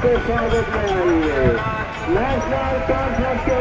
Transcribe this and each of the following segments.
को स्वागत में आइए। नेशनल कॉन्फ्रेंस के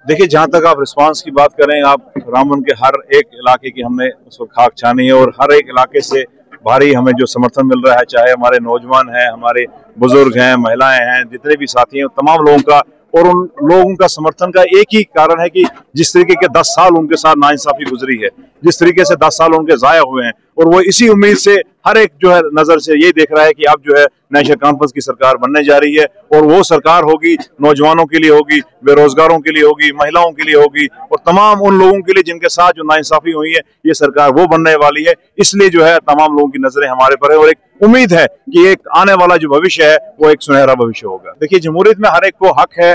देखिए, जहां तक आप रिस्पांस की बात करें, आप रामबन के हर एक इलाके की हमने उसको खाक छानी है और हर एक इलाके से भारी हमें जो समर्थन मिल रहा है, चाहे हमारे नौजवान हैं, हमारे बुजुर्ग हैं, महिलाएं हैं, जितने भी साथी हैं, तमाम लोगों का और उन लोगों का समर्थन का एक ही कारण है कि जिस तरीके के 10 साल उनके साथ नाइंसाफी गुजरी है, जिस तरीके से 10 साल उनके जाया हुए हैं, और वो इसी उम्मीद से हर एक जो है नजर से ये देख रहा है कि अब जो है नेशनल कॉन्फ्रेंस की सरकार बनने जा रही है और वो सरकार होगी नौजवानों के लिए होगी, बेरोजगारों के लिए होगी, महिलाओं के लिए होगी और तमाम उन लोगों के लिए जिनके साथ जो नाइंसाफी हुई है, ये सरकार वो बनने वाली है। इसलिए जो है तमाम लोगों की नजरें हमारे पर है और एक उम्मीद है कि एक आने वाला जो भविष्य है वो एक सुनहरा भविष्य होगा। देखिए, जमहूरियत में हर एक को हक है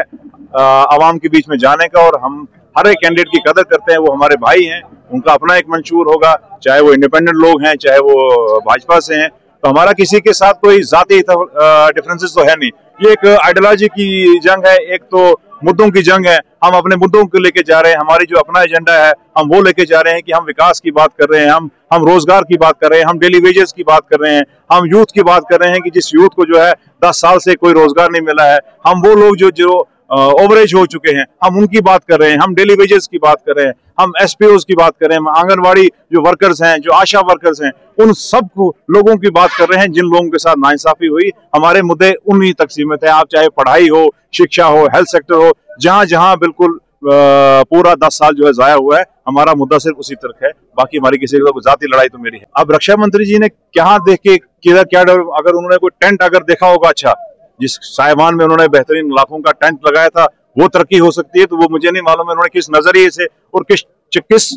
आवाम के बीच में जाने का और हम हर एक कैंडिडेट की कदर करते हैं। वो हमारे भाई हैं, उनका अपना एक मंशूर होगा, चाहे वो इंडिपेंडेंट लोग हैं, चाहे वो भाजपा से हैं। तो हमारा किसी के साथ कोई जाती डिफरेंसेस तो है नहीं। ये एक आइडियोलॉजी की जंग है, एक तो मुद्दों की जंग है। हम अपने मुद्दों को लेके जा रहे हैं, हमारी जो अपना एजेंडा है हम वो लेके जा रहे हैं कि हम विकास की बात कर रहे हैं, हम रोजगार की बात कर रहे हैं, हम डेली वेजेस की बात कर रहे हैं, हम यूथ की बात कर रहे हैं कि जिस यूथ को जो है 10 साल से कोई रोजगार नहीं मिला है, हम वो लोग जो ओवरेज हो चुके हैं, हम उनकी बात कर रहे हैं, हम डेली वेजेस की बात कर रहे हैं, हम एसपीओज की बात कर रहे हैं, आंगनवाड़ी जो वर्कर्स हैं, जो आशा वर्कर्स हैं, उन सब लोगों की बात कर रहे हैं जिन लोगों के साथ नाइंसाफी हुई। हमारे मुद्दे उन्हीं तक सीमित है। आप चाहे पढ़ाई हो, शिक्षा हो, हेल्थ सेक्टर हो, जहां जहां बिल्कुल पूरा 10 साल जो है जाया हुआ है, हमारा मुद्दा सिर्फ उसी तरफ है। बाकी हमारी किसी की जाती लड़ाई तो मेरी है। अब रक्षा मंत्री जी ने क्या देख के किधर क्या, अगर उन्होंने कोई टेंट अगर देखा होगा, अच्छा जिस साहिवान में उन्होंने बेहतरीन लाखों का टेंट लगाया था, वो तरक्की हो सकती है, तो वो मुझे नहीं मालूम है उन्होंने किस नजरिए से और किस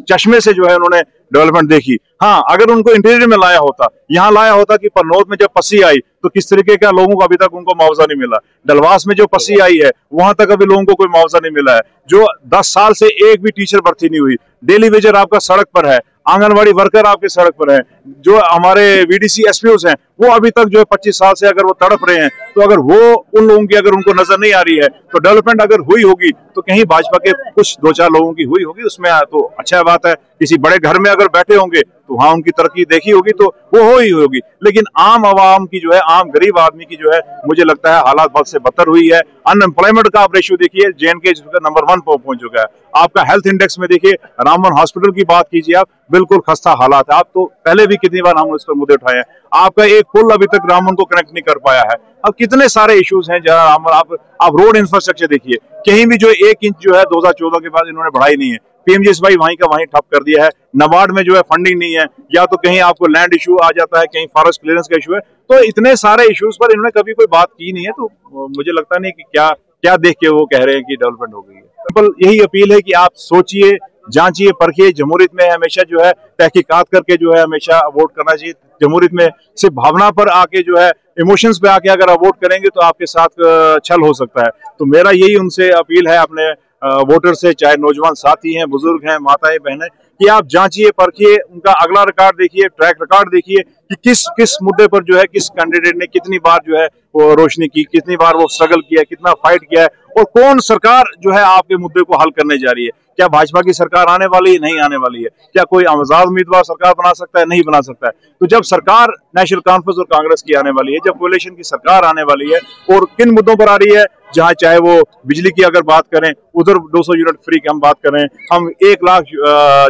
चश्मे से जो है उन्होंने डेवलपमेंट देखी। हाँ, अगर उनको इंटीरियर में लाया होता, यहाँ लाया होता कि परनौत में जब पस्सी आई तो किस तरीके का लोगों को अभी तक उनको मुआवजा नहीं मिला, डलवास में जो पस्सी आई है वहां तक अभी लोगों को कोई मुआवजा नहीं मिला है, जो 10 साल से एक भी टीचर भर्ती नहीं हुई, डेली वेजर आपका सड़क पर है, आंगनवाड़ी वर्कर आपके सड़क पर है, जो हमारे वीडीसी एसपीओस हैं वो अभी तक जो है 25 साल से अगर वो तड़प रहे हैं, तो अगर वो उन लोगों की अगर उनको नजर नहीं आ रही है तो डेवलपमेंट अगर हुई होगी तो कहीं भाजपा के कुछ 2-4 लोगों की हुई होगी, उसमें तो अच्छा बात है। किसी बड़े घर में अगर बैठे होंगे तो वहां उनकी तरक्की देखी होगी तो वो हो ही होगी, लेकिन आम आवाम की जो है, आम गरीब आदमी की जो है, मुझे लगता है हालात बहुत से बदतर हुई है। अनएम्प्लॉयमेंट का आप रेशियो देखिए, JNK नंबर 1 पर पहुंच चुका है। आपका हेल्थ इंडेक्स में देखिए, रामबन हॉस्पिटल की बात कीजिए आप, बिल्कुल खस्ता हालात है। आप तो पहले भी कितनी बार हम इस पर मुद्दे उठाए हैं। आपका एक पुल अभी तक रामबन को कनेक्ट नहीं कर पाया है। अब कितने सारे इश्यूज हैं जरा रामबन, आप रोड इंफ्रास्ट्रक्चर देखिए, कहीं भी जो 1 इंच जो है 2014 के बाद इन्होंने बढ़ाई नहीं है। PMGSY वहीं का वहीं ठप कर दिया है। नाबार्ड में जो है फंडिंग नहीं है, या तो कहीं आपको लैंड इशू आ जाता है, कहीं फॉरेस्ट क्लियरेंस का इशू है। तो इतने सारे इश्यूज पर इन्होंने कभी कोई बात की नहीं है, तो मुझे लगता नहीं कि क्या देख के वो कह रहे हैं कि डेवलपमेंट हो गई है। सिंपल यही अपील है कि आप सोचिए, जांचिए, परखिए। जमहूरियत में हमेशा जो है तहकीकात करके जो है हमेशा वोट करना चाहिए। जमहूरियत में सिर्फ भावना पर आके जो है, इमोशंस पे आके अगर आप वोट करेंगे तो आपके साथ छल हो सकता है। तो मेरा यही उनसे अपील है अपने वोटर से, चाहे नौजवान साथी हैं, बुजुर्ग हैं, माताएं बहनें, कि आप जांचिए, परखिए, उनका अगला रिकॉर्ड देखिए, ट्रैक रिकॉर्ड देखिए कि किस मुद्दे पर जो है किस कैंडिडेट ने कितनी बार जो है वो रोशनी की, कितनी बार वो स्ट्रगल किया, कितना फाइट किया है, और कौन सरकार जो है आपके मुद्दे को हल करने जा रही है। क्या भाजपा की सरकार आने वाली है? नहीं आने वाली है। क्या कोई आजाद उम्मीदवार सरकार बना सकता है? नहीं बना सकता है। तो जब सरकार नेशनल कॉन्फ्रेंस और कांग्रेस की आने वाली है, जब कोalition की सरकार आने वाली है, और किन मुद्दों पर आ रही है, जहां चाहे वो बिजली की अगर बात करें, उधर 200 यूनिट फ्री की हम बात करें, हम 1 लाख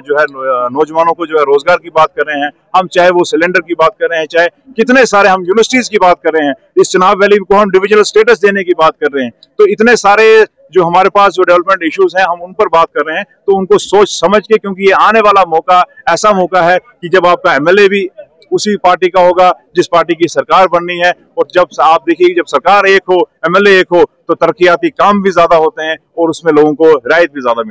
जो है नौजवानों को जो है रोजगार की बात कर रहे हैं, हम चाहे वो सिलेंडर की बात कर रहे हैं, चाहे कितने सारे हम यूनिवर्सिटीज की बात कर रहे हैं, इस चनाब वैली को हम डिविजनल स्टेटस देने की बात कर रहे हैं। तो इतने सारे जो हमारे पास जो डेवलपमेंट इश्यूज हैं, हम उन पर बात कर रहे हैं। तो उनको सोच समझ के, क्योंकि ये आने वाला मौका ऐसा मौका है कि जब आपका MLA भी उसी पार्टी का होगा जिस पार्टी की सरकार बननी है, और जब आप देखिए जब सरकार एक हो, MLA एक हो, तो तरक्याती काम भी ज्यादा होते हैं और उसमें लोगों को रियायत भी ज्यादा मिलती है।